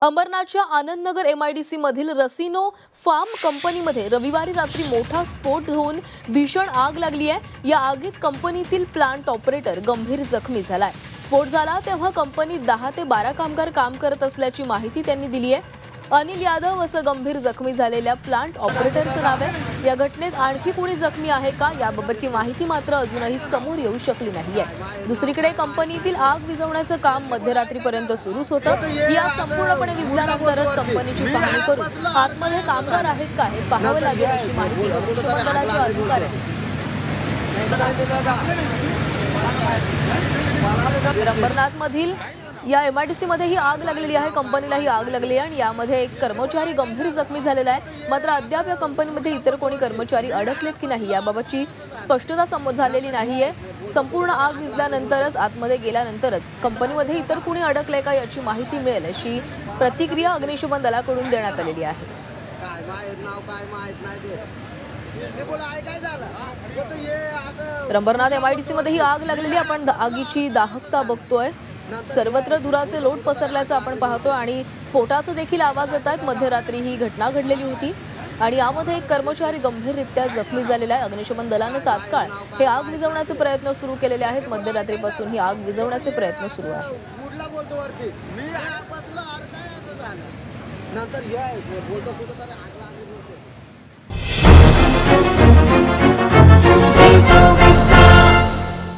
अंबरनाथच्या Anandnagar MIDC मधील रसिनो form कंपनीमध्ये रविवारी रात्री मोठा स्फोट होऊन भीषण आग लागली आहे। या आगीत कंपनीतील प्लांट ऑपरेटर गंभीर जखमी झालाय। स्फोट झाला तेव्हा कंपनीत 10 ते 12 कामगार काम करत असल्याची माहिती त्यांनी दिली आहे। अनिल यादव असं गंभीर जखमी झालेल्या प्लांट ऑपरेटरचं नाव आहे। या घटनेत आणखी कोणी जखमी आहे का याबाबतची माहिती मात्र अजूनही समोर येऊ शकली नाहीये। दुसरीकडे कंपनीतील आग विझवण्याचं काम मध्यरात्रीपर्यंत सुरूच होतं। ही आग संपूर्णपणे विझल्यानंतरच कंपनीची पाहणी करून आतमध्ये कामगार आहेत का हे पाहावं लागेल अशी माहिती अग्निशमन दलाच्या अधिकाऱ्यांनी अंबरनाथ मधील या MIDC मध्ये ही आग लागलेली आहे। कंपनीला ही आग लागली आहे आणि यामध्ये एक कर्मचारी गंभीर जखमी झालेला आहे। मात्र अद्याप या कंपनीमध्ये इतर कोणी कर्मचारी अडकलेत की नाही याबाबतची स्पष्टता समोर झालेली नाहीये। संपूर्ण आग विझल्यानंतरच आतमध्ये गेल्यानंतरच कंपनीमध्ये इतर कोणी अडकले का याची माहिती मिळेल अशी प्रतिक्रिया अग्निशमन दलाकडून देण्यात आलेली आहे। अंबरनाथ MIDC मध्ये ही आग लागलेली आपण आगीची दाहकता बघतोय। सर्वत्र धुराचे लोट पसरल्याचं आपण पाहतोय आणि स्फोटाचा देखील आवाज येत आहेत। मध्यरात्री ही घटना घडलेली होती आणि यामध्ये एक कर्मचारी गंभीररित्या जखमी झालेला आहे। अग्निशमन दलाने तात्काळ हे आग विझवण्याचे प्रयत्न सुरू केलेले आहेत। मध्यरात्रीपासून ही आग विझवण्याचे प्रयत्न सुरू आहेत।